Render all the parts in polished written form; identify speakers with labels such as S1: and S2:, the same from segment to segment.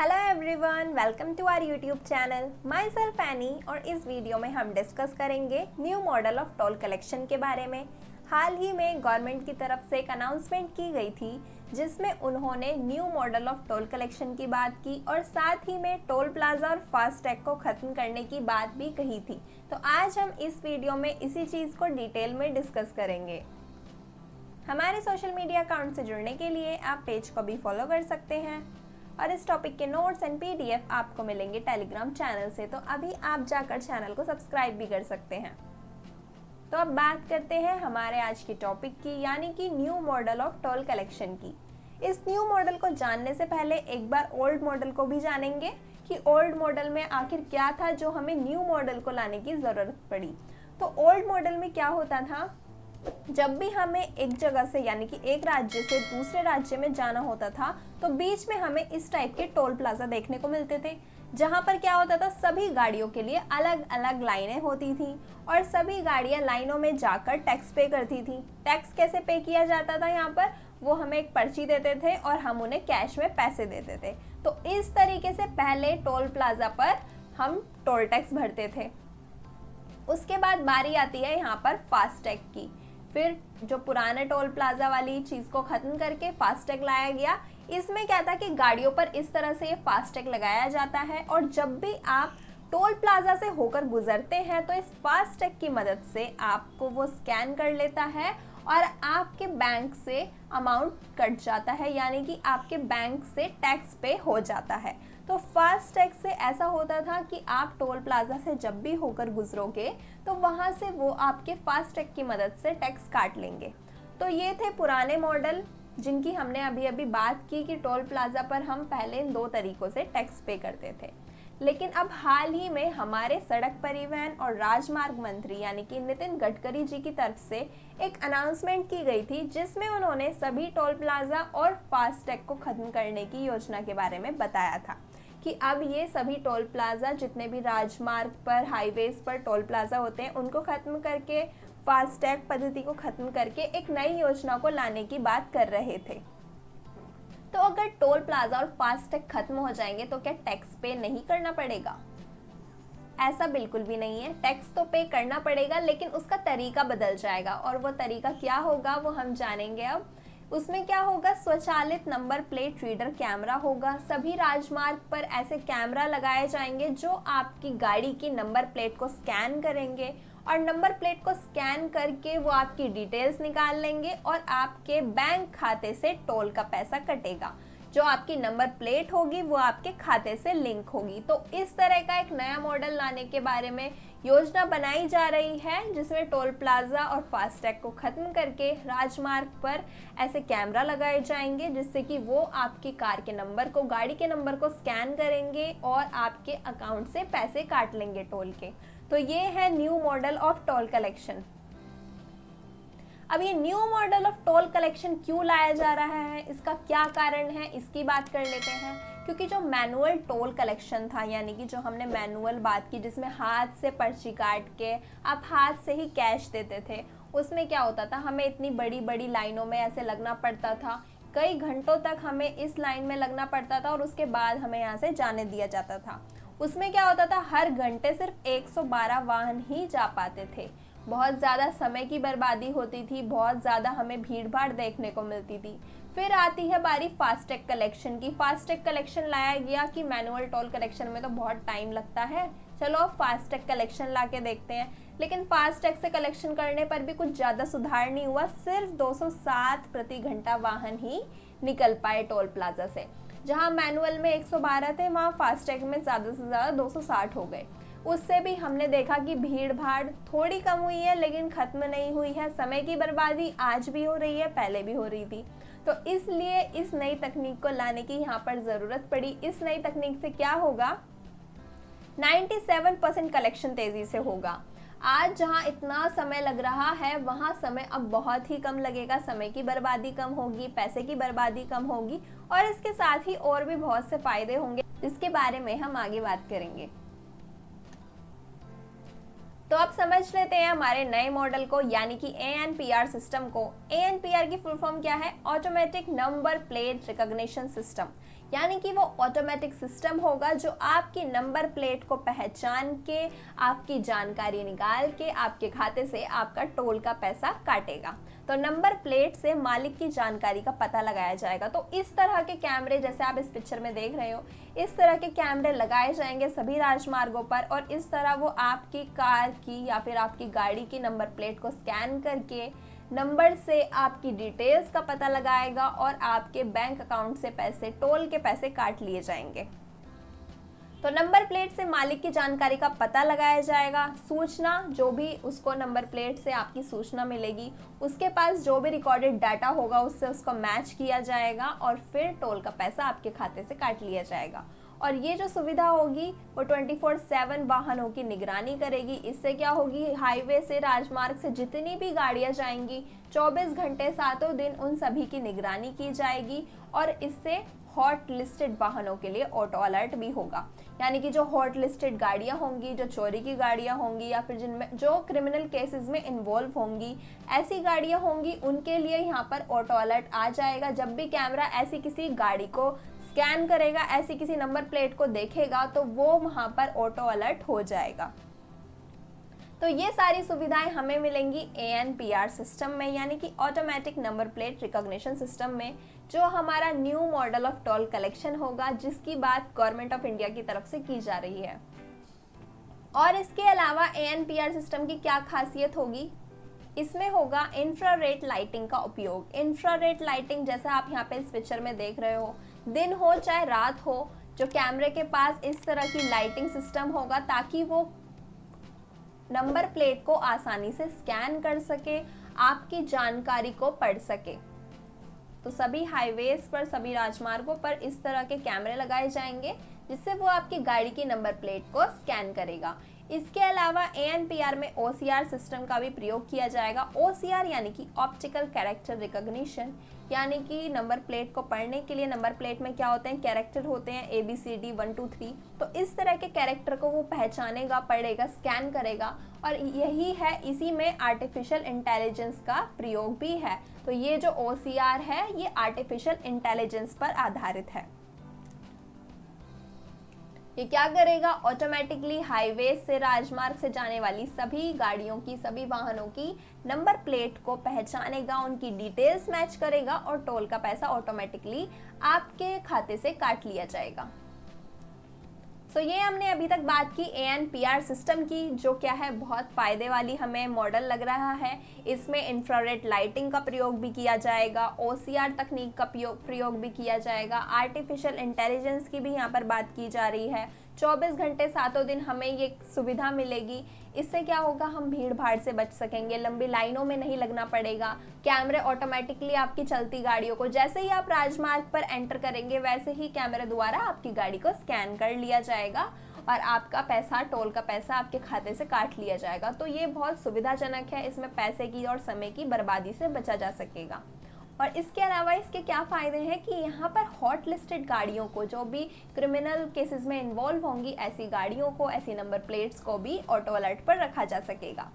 S1: Hello everyone, welcome to our YouTube channel. Myself Annie. और इस video में हम डिस्कस करेंगे new model of toll collection के बारे में। हाल ही में गवर्नमेंट की तरफ से एक अनाउंसमेंट की गई थी जिसमें उन्होंने new model of toll collection की बात की और साथ ही में टोल प्लाजा और फास्टैग को ख़त्म करने की बात भी कही थी। तो आज हम इस वीडियो में इसी चीज़ को डिटेल में डिस्कस करेंगे। हमारे सोशल मीडिया अकाउंट से जुड़ने के लिए आप पेज को भी फॉलो कर सकते हैं और इस टॉपिक के नोट्स एंड पीडीएफ आपको मिलेंगे टेलीग्राम चैनल से, तो अभी आप जाकर चैनल को सब्सक्राइब भी कर सकते हैं। तो अब बात करते हैं हमारे आज की टॉपिक की, यानी कि new model of toll collection की। इस न्यू मॉडल को जानने से पहले एक बार ओल्ड मॉडल को भी जानेंगे कि ओल्ड मॉडल में आखिर क्या था जो हमें न्यू मॉडल को लाने की ज़रूरत पड़ी। तो ओल्ड मॉडल में क्या होता था, जब भी हमें एक जगह से यानी कि एक राज्य से दूसरे राज्य में जाना होता था तो बीच में हमें इस टाइप के टोल प्लाजा देखने को मिलते थे, जहां पर क्या होता था, सभी गाड़ियों के लिए अलग अलग लाइनें होती थी और सभी गाड़ियां लाइनों में जाकर टैक्स पे करती थी। टैक्स कैसे पे किया जाता था, यहाँ पर वो हमें एक पर्ची देते थे और हम उन्हें कैश में पैसे देते थे। तो इस तरीके से पहले टोल प्लाजा पर हम टोल टैक्स भरते थे। उसके बाद बारी आती है यहाँ पर फास्टैग की। फिर जो पुराने टोल प्लाजा वाली चीज़ को ख़त्म करके फास्टैग लाया गया। इसमें क्या था कि गाड़ियों पर इस तरह से ये फास्टैग लगाया जाता है और जब भी आप टोल प्लाजा से होकर गुजरते हैं तो इस फास्टैग की मदद से आपको वो स्कैन कर लेता है और आपके बैंक से अमाउंट कट जाता है, यानी कि आपके बैंक से टैक्स पे हो जाता है। तो फास्टैग से ऐसा होता था कि आप टोल प्लाजा से जब भी होकर गुजरोगे तो वहाँ से वो आपके फास्टैग की मदद से टैक्स काट लेंगे। तो ये थे पुराने मॉडल जिनकी हमने अभी अभी बात की कि टोल प्लाजा पर हम पहले इन दो तरीक़ों से टैक्स पे करते थे। लेकिन अब हाल ही में हमारे सड़क परिवहन और राजमार्ग मंत्री यानी कि नितिन गडकरी जी की तरफ से एक अनाउंसमेंट की गई थी जिसमें उन्होंने सभी टोल प्लाजा और फास्टैग को ख़त्म करने की योजना के बारे में बताया था कि अब ये सभी टोल प्लाजा जितने भी राजमार्ग पर हाईवेज पर टोल प्लाजा होते हैं उनको ख़त्म करके फास्टैग पद्धति को ख़त्म करके एक नई योजना को लाने की बात कर रहे थे। तो अगर टोल प्लाजा और फास्टैग खत्म हो जाएंगे तो क्या टैक्स पे नहीं करना पड़ेगा? ऐसा बिल्कुल भी नहीं है। टैक्स तो पे करना पड़ेगा लेकिन उसका तरीका बदल जाएगा और वो तरीका क्या होगा वो हम जानेंगे अब। उसमें क्या होगा, स्वचालित नंबर प्लेट रीडर कैमरा होगा। सभी राजमार्ग पर ऐसे कैमरा लगाए जाएंगे जो आपकी गाड़ी की नंबर प्लेट को स्कैन करेंगे और नंबर प्लेट को स्कैन करके वो आपकी डिटेल्स निकाल लेंगे और आपके बैंक खाते से टोल का पैसा कटेगा। जो आपकी नंबर प्लेट होगी वो आपके खाते से लिंक होगी। तो इस तरह का एक नया मॉडल लाने के बारे में योजना बनाई जा रही है जिसमें टोल प्लाजा और फास्टैग को ख़त्म करके राजमार्ग पर ऐसे कैमरा लगाए जाएंगे जिससे कि वो आपकी कार के नंबर को, गाड़ी के नंबर को स्कैन करेंगे और आपके अकाउंट से पैसे काट लेंगे टोल के। तो ये है new model of toll collection. अब ये new model of toll collection क्यों लाया जा रहा है, इसका क्या कारण है, इसकी बात कर लेते हैं। क्योंकि जो मैनुअल टोल कलेक्शन था, यानी कि जो हमने मैनुअल बात की जिसमें हाथ से पर्ची काट के आप हाथ से ही कैश देते थे, उसमें क्या होता था, हमें इतनी बड़ी बड़ी लाइनों में ऐसे लगना पड़ता था। कई घंटों तक हमें इस लाइन में लगना पड़ता था और उसके बाद हमें यहाँ से जाने दिया जाता था। उसमें क्या होता था, हर घंटे सिर्फ 112 वाहन ही जा पाते थे। बहुत ज़्यादा समय की बर्बादी होती थी, बहुत ज़्यादा हमें भीड़ भाड़ देखने को मिलती थी। फिर आती है बारी फास्टैग कलेक्शन की। फास्टैग कलेक्शन लाया गया कि मैनुअल टोल कलेक्शन में तो बहुत टाइम लगता है, चलो अब फास्टैग कलेक्शन ला के देखते हैं। लेकिन फास्टैग से कलेक्शन करने पर भी कुछ ज़्यादा सुधार नहीं हुआ, सिर्फ 260 प्रति घंटा वाहन ही निकल पाए टोल प्लाजा से। जहाँ मैनुअल में 112 थे वहाँ फास्टैग में ज़्यादा से ज़्यादा 260 हो गए। उससे भी हमने देखा कि भीड़ भाड़ थोड़ी कम हुई है लेकिन ख़त्म नहीं हुई है। समय की बर्बादी आज भी हो रही है, पहले भी हो रही थी। तो इसलिए इस नई तकनीक को लाने की यहाँ पर ज़रूरत पड़ी। इस नई तकनीक से क्या होगा, 97% कलेक्शन तेज़ी से होगा। आज जहाँ इतना समय लग रहा है वहाँ समय अब बहुत ही कम लगेगा। समय की बर्बादी कम होगी, पैसे की बर्बादी कम होगी और इसके साथ ही और भी बहुत से फ़ायदे होंगे जिसके बारे में हम आगे बात करेंगे। तो अब समझ लेते हैं हमारे नए मॉडल को, यानी कि ANPR सिस्टम को। ANPR की फुल फॉर्म क्या है, automatic number plate recognition system. यानी कि वो ऑटोमेटिक सिस्टम होगा जो आपकी नंबर प्लेट को पहचान के आपकी जानकारी निकाल के आपके खाते से आपका टोल का पैसा काटेगा। तो नंबर प्लेट से मालिक की जानकारी का पता लगाया जाएगा। तो इस तरह के कैमरे, जैसे आप इस पिक्चर में देख रहे हो, इस तरह के कैमरे लगाए जाएंगे सभी राजमार्गों पर, और इस तरह वो आपकी कार की या फिर आपकी गाड़ी की नंबर प्लेट को स्कैन करके नंबर से आपकी डिटेल्स का पता लगाएगा और आपके बैंक अकाउंट से पैसे, टोल के पैसे काट लिए जाएंगे। तो नंबर प्लेट से मालिक की जानकारी का पता लगाया जाएगा। सूचना, जो भी उसको नंबर प्लेट से आपकी सूचना मिलेगी, उसके पास जो भी रिकॉर्डेड डाटा होगा उससे उसको मैच किया जाएगा और फिर टोल का पैसा आपके खाते से काट लिया जाएगा। और ये जो सुविधा होगी वो 24/7 वाहनों की निगरानी करेगी। इससे क्या होगी, हाईवे से, राजमार्ग से जितनी भी गाड़ियां जाएंगी 24 घंटे 7 दिन उन सभी की निगरानी की जाएगी। और इससे हॉट लिस्टेड वाहनों के लिए ऑटो अलर्ट भी होगा। यानी कि जो हॉट लिस्टेड गाड़ियां होंगी, जो चोरी की गाड़ियां होंगी या फिर जिनमें जो क्रिमिनल केसेस में इन्वॉल्व होंगी, ऐसी गाड़ियां होंगी, उनके लिए यहाँ पर ऑटो अलर्ट आ जाएगा। जब भी कैमरा ऐसी किसी गाड़ी को स्कैन करेगा, ऐसी किसी नंबर प्लेट को देखेगा, तो वो वहाँ पर ऑटो अलर्ट हो जाएगा। तो ये सारी सुविधाएं हमें मिलेंगी ANPR सिस्टम में, यानी कि automatic number plate recognition system में, जो हमारा new model of toll collection होगा, जिसकी बात गवर्नमेंट ऑफ इंडिया की तरफ से की जा रही है। और इसके अलावा ANPR सिस्टम की क्या खासियत होगी, इसमें होगा इंफ्रारेड लाइटिंग का उपयोग। इंफ्रारेड लाइटिंग, जैसा आप यहाँ पे इस पिक्चर में देख रहे हो, दिन हो चाहे रात हो, जो कैमरे के पास इस तरह की लाइटिंग सिस्टम होगा ताकि वो नंबर प्लेट को आसानी से स्कैन कर सके, आपकी जानकारी को पढ़ सके। तो सभी हाईवेज पर, सभी राजमार्गों पर इस तरह के कैमरे लगाए जाएंगे जिससे वो आपकी गाड़ी की नंबर प्लेट को स्कैन करेगा। इसके अलावा ANPR में OCR सिस्टम का भी प्रयोग किया जाएगा। OCR यानी कि ऑप्टिकल कैरेक्टर रिकॉग्निशन, यानी कि नंबर प्लेट को पढ़ने के लिए, नंबर प्लेट में क्या होते हैं, कैरेक्टर होते हैं ABCD 1 2 3। तो इस तरह के कैरेक्टर को वो पहचानेगा, पढ़ेगा, स्कैन करेगा। और यही है, इसी में आर्टिफिशियल इंटेलिजेंस का प्रयोग भी है। तो ये जो OCR है ये आर्टिफिशियल इंटेलिजेंस पर आधारित है। ये क्या करेगा, ऑटोमेटिकली हाईवे से, राजमार्ग से जाने वाली सभी गाड़ियों की, सभी वाहनों की नंबर प्लेट को पहचानेगा, उनकी डिटेल्स मैच करेगा और टोल का पैसा ऑटोमेटिकली आपके खाते से काट लिया जाएगा। सो ये हमने अभी तक बात की ANPR सिस्टम की, जो क्या है, बहुत फ़ायदे वाली हमें मॉडल लग रहा है। इसमें इंफ्रारेड लाइटिंग का प्रयोग भी किया जाएगा, OCR तकनीक का प्रयोग भी किया जाएगा, आर्टिफिशियल इंटेलिजेंस की भी यहाँ पर बात की जा रही है। 24 घंटे 7 दिन हमें ये सुविधा मिलेगी। इससे क्या होगा, हम भीड़ भाड़ से बच सकेंगे, लंबी लाइनों में नहीं लगना पड़ेगा। कैमरे ऑटोमेटिकली आपकी चलती गाड़ियों को, जैसे ही आप राजमार्ग पर एंटर करेंगे वैसे ही कैमरे द्वारा आपकी गाड़ी को स्कैन कर लिया जाएगा और आपका पैसा, टोल का पैसा आपके खाते से काट लिया जाएगा। तो ये बहुत सुविधाजनक है, इसमें पैसे की और समय की बर्बादी से बचा जा सकेगा। और इसके अलावा इसके क्या फ़ायदे हैं कि यहाँ पर हॉट लिस्टेड गाड़ियों को, जो भी क्रिमिनल केसेस में इन्वॉल्व होंगी, ऐसी गाड़ियों को, ऐसी नंबर प्लेट्स को भी ऑटो अलर्ट पर रखा जा सकेगा।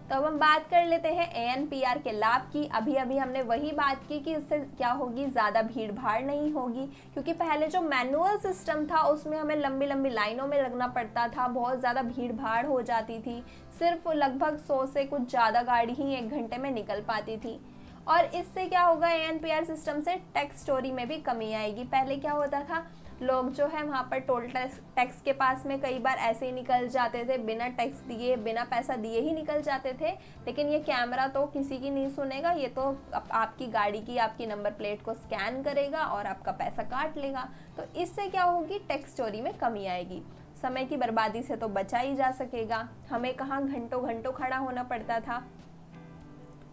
S1: तो अब हम बात कर लेते हैं ANPR के लाभ की। अभी अभी हमने वही बात की कि उससे क्या होगी, ज़्यादा भीड़ भाड़ नहीं होगी, क्योंकि पहले जो मैनुअल सिस्टम था उसमें हमें लंबी लंबी लाइनों में लगना पड़ता था, बहुत ज़्यादा भीड़ भाड़ हो जाती थी। सिर्फ लगभग 100 से कुछ ज़्यादा गाड़ी ही 1 घंटे में निकल पाती थी। और इससे क्या होगा, ANPR सिस्टम से टैक्स चोरी में भी कमी आएगी। पहले क्या होता था, लोग जो है वहाँ पर टोल टैक्स के पास में कई बार ऐसे ही निकल जाते थे, बिना टैक्स दिए, बिना पैसा दिए ही निकल जाते थे। लेकिन ये कैमरा तो किसी की नहीं सुनेगा, ये तो आपकी गाड़ी की, आपकी नंबर प्लेट को स्कैन करेगा और आपका पैसा काट लेगा। तो इससे क्या होगी, टैक्स चोरी में कमी आएगी। समय की बर्बादी से तो बचा ही जा सकेगा, हमें कहाँ घंटों घंटों खड़ा होना पड़ता था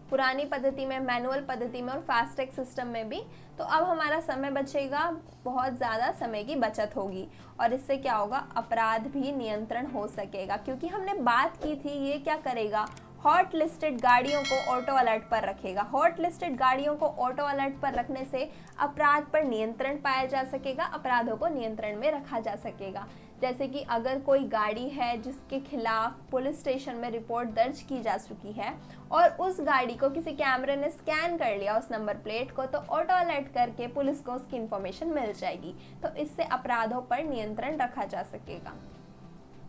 S1: पुरानी पद्धति में, मैनुअल पद्धति में और फास्टैग सिस्टम में भी। तो अब हमारा समय बचेगा, बहुत ज़्यादा समय की बचत होगी और इससे क्या होगा, अपराध भी नियंत्रण हो सकेगा। क्योंकि हमने बात की थी, ये क्या करेगा, हॉट लिस्टेड गाड़ियों को ऑटो अलर्ट पर रखेगा। हॉट लिस्टेड गाड़ियों को ऑटो अलर्ट पर रखने से अपराध पर नियंत्रण पाया जा सकेगा, अपराधों को नियंत्रण में रखा जा सकेगा। जैसे कि अगर कोई गाड़ी है जिसके खिलाफ पुलिस स्टेशन में रिपोर्ट दर्ज की जा चुकी है और उस गाड़ी को किसी कैमरे ने स्कैन कर लिया उस नंबर प्लेट को, तो ऑटो अलर्ट करके पुलिस को उसकी इन्फॉर्मेशन मिल जाएगी। तो इससे अपराधों पर नियंत्रण रखा जा सकेगा।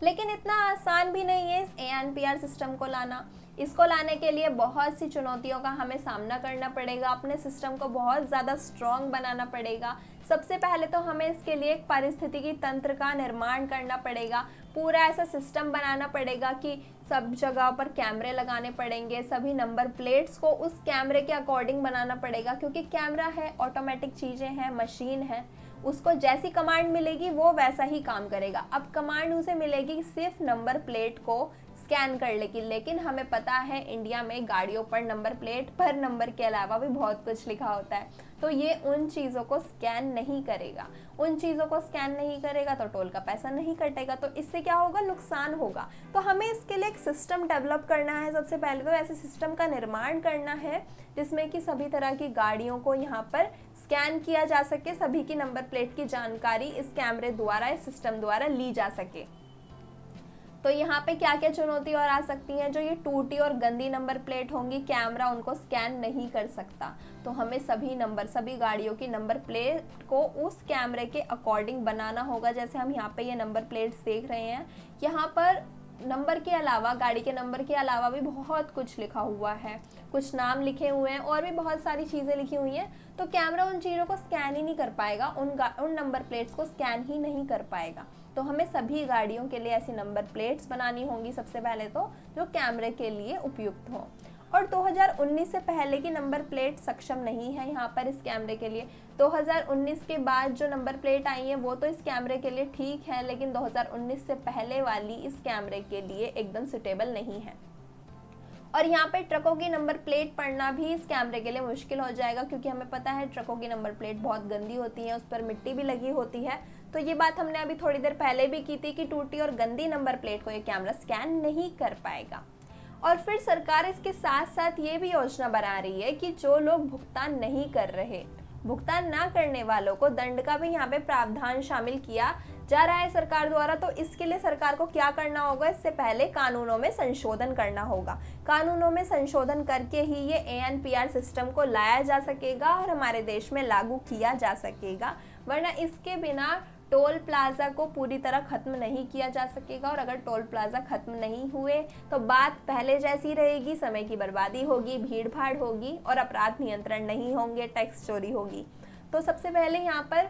S1: लेकिन इतना आसान भी नहीं है इस ANPR सिस्टम को लाना। इसको लाने के लिए बहुत सी चुनौतियों का हमें सामना करना पड़ेगा, अपने सिस्टम को बहुत ज़्यादा स्ट्रॉन्ग बनाना पड़ेगा। सबसे पहले तो हमें इसके लिए एक पारिस्थितिकी तंत्र का निर्माण करना पड़ेगा, पूरा ऐसा सिस्टम बनाना पड़ेगा कि सब जगह पर कैमरे लगाने पड़ेंगे, सभी नंबर प्लेट्स को उस कैमरे के अकॉर्डिंग बनाना पड़ेगा, क्योंकि कैमरा है, ऑटोमेटिक चीज़ें हैं, मशीन है, उसको जैसी कमांड मिलेगी वो वैसा ही काम करेगा। अब कमांड उसे मिलेगी सिर्फ नंबर प्लेट को स्कैन करने की, लेकिन हमें पता है इंडिया में गाड़ियों पर नंबर प्लेट पर नंबर के अलावा भी बहुत कुछ लिखा होता है, तो ये उन चीज़ों को स्कैन नहीं करेगा। उन चीज़ों को स्कैन नहीं करेगा तो टोल का पैसा नहीं कटेगा, तो इससे क्या होगा, नुकसान होगा। तो हमें इसके लिए एक सिस्टम डेवलप करना है। सबसे पहले तो ऐसे सिस्टम का निर्माण करना है जिसमें कि सभी तरह की गाड़ियों को यहाँ पर स्कैन किया जा सके, सभी की नंबर प्लेट की जानकारी इस कैमरे द्वारा, इस सिस्टम द्वारा ली जा सके। तो यहाँ पे क्या क्या चुनौती और आ सकती हैं, जो ये टूटी और गंदी नंबर प्लेट होंगी, कैमरा उनको स्कैन नहीं कर सकता, तो हमें सभी गाड़ियों की नंबर प्लेट को उस कैमरे के अकॉर्डिंग बनाना होगा। जैसे हम यहाँ पे ये नंबर प्लेट्स देख रहे हैं, यहाँ पर नंबर के अलावा, गाड़ी के नंबर के अलावा भी बहुत कुछ लिखा हुआ है, कुछ नाम लिखे हुए हैं और भी बहुत सारी चीज़ें लिखी हुई हैं, तो कैमरा उन चीज़ों को स्कैन ही नहीं कर पाएगा, उन नंबर प्लेट्स को स्कैन ही नहीं कर पाएगा। तो हमें सभी गाड़ियों के लिए ऐसी नंबर प्लेट्स बनानी होंगी सबसे पहले तो, जो कैमरे के लिए उपयुक्त हो। और 2019 से पहले की नंबर प्लेट सक्षम नहीं है यहाँ पर इस कैमरे के लिए। 2019 के बाद जो नंबर प्लेट आई है वो तो इस कैमरे के लिए ठीक है, लेकिन 2019 से पहले वाली इस कैमरे के लिए एकदम सुटेबल नहीं है। और यहाँ पे ट्रकों की नंबर प्लेट पढ़ना भी इस कैमरे के लिए मुश्किल हो जाएगा, क्योंकि हमें पता है ट्रकों की नंबर प्लेट बहुत गंदी होती है, उस पर मिट्टी भी लगी होती है। तो ये बात हमने अभी थोड़ी देर पहले भी की थी कि टूटी और गंदी नंबर प्लेट को ये कैमरा स्कैन नहीं कर पाएगा। और फिर सरकार इसके साथ साथ ये भी योजना बना रही है कि जो लोग भुगतान नहीं कर रहे, भुगतान ना करने वालों को दंड का भी यहाँ पे प्रावधान शामिल किया जा रहा है सरकार द्वारा। तो इसके लिए सरकार को क्या करना होगा, इससे पहले कानूनों में संशोधन करना होगा। कानूनों में संशोधन करके ही ये ANPR सिस्टम को लाया जा सकेगा और हमारे देश में लागू किया जा सकेगा, वरना इसके बिना टोल प्लाजा को पूरी तरह खत्म नहीं किया जा सकेगा। और अगर टोल प्लाजा खत्म नहीं हुए तो बात पहले जैसी रहेगी, समय की बर्बादी होगी, भीड़ भाड़ होगी और अपराध नियंत्रण नहीं होंगे, टैक्स चोरी होगी। तो सबसे पहले यहाँ पर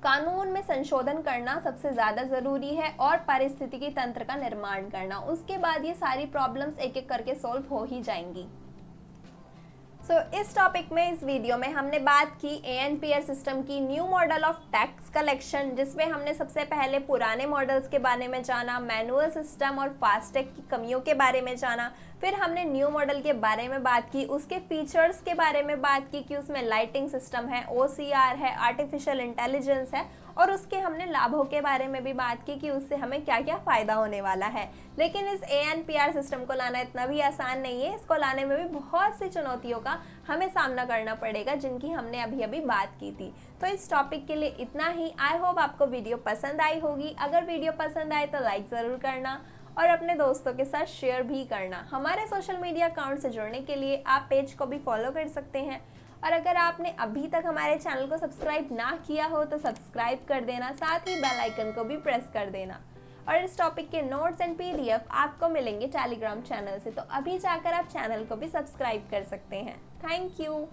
S1: कानून में संशोधन करना सबसे ज़्यादा ज़रूरी है और पारिस्थितिकी तंत्र का निर्माण करना। उसके बाद ये सारी प्रॉब्लम्स एक एक करके सॉल्व हो ही जाएंगी। इस टॉपिक में, इस वीडियो में हमने बात की ANPR सिस्टम की new model of tax collection, जिसमें हमने सबसे पहले पुराने मॉडल्स के बारे में जाना, मैनुअल सिस्टम और फास्टैग की कमियों के बारे में जाना। फिर हमने न्यू मॉडल के बारे में बात की, उसके फीचर्स के बारे में बात की कि उसमें लाइटिंग सिस्टम है, OCR है, आर्टिफिशियल इंटेलिजेंस है, और उसके हमने लाभों के बारे में भी बात की कि उससे हमें क्या क्या फ़ायदा होने वाला है। लेकिन इस ANPR सिस्टम को लाना इतना भी आसान नहीं है, इसको लाने में भी बहुत सी चुनौतियों का हमें सामना करना पड़ेगा, जिनकी हमने अभी अभी बात की थी। तो इस टॉपिक के लिए इतना ही। आई होप आपको वीडियो पसंद आई होगी। अगर वीडियो पसंद आए तो लाइक ज़रूर करना और अपने दोस्तों के साथ शेयर भी करना। हमारे सोशल मीडिया अकाउंट से जुड़ने के लिए आप पेज को भी फॉलो कर सकते हैं, और अगर आपने अभी तक हमारे चैनल को सब्सक्राइब ना किया हो तो सब्सक्राइब कर देना, साथ ही बेल आइकन को भी प्रेस कर देना। और इस टॉपिक के नोट्स एंड PDF आपको मिलेंगे टेलीग्राम चैनल से, तो अभी जाकर आप चैनल को भी सब्सक्राइब कर सकते हैं। Thank you.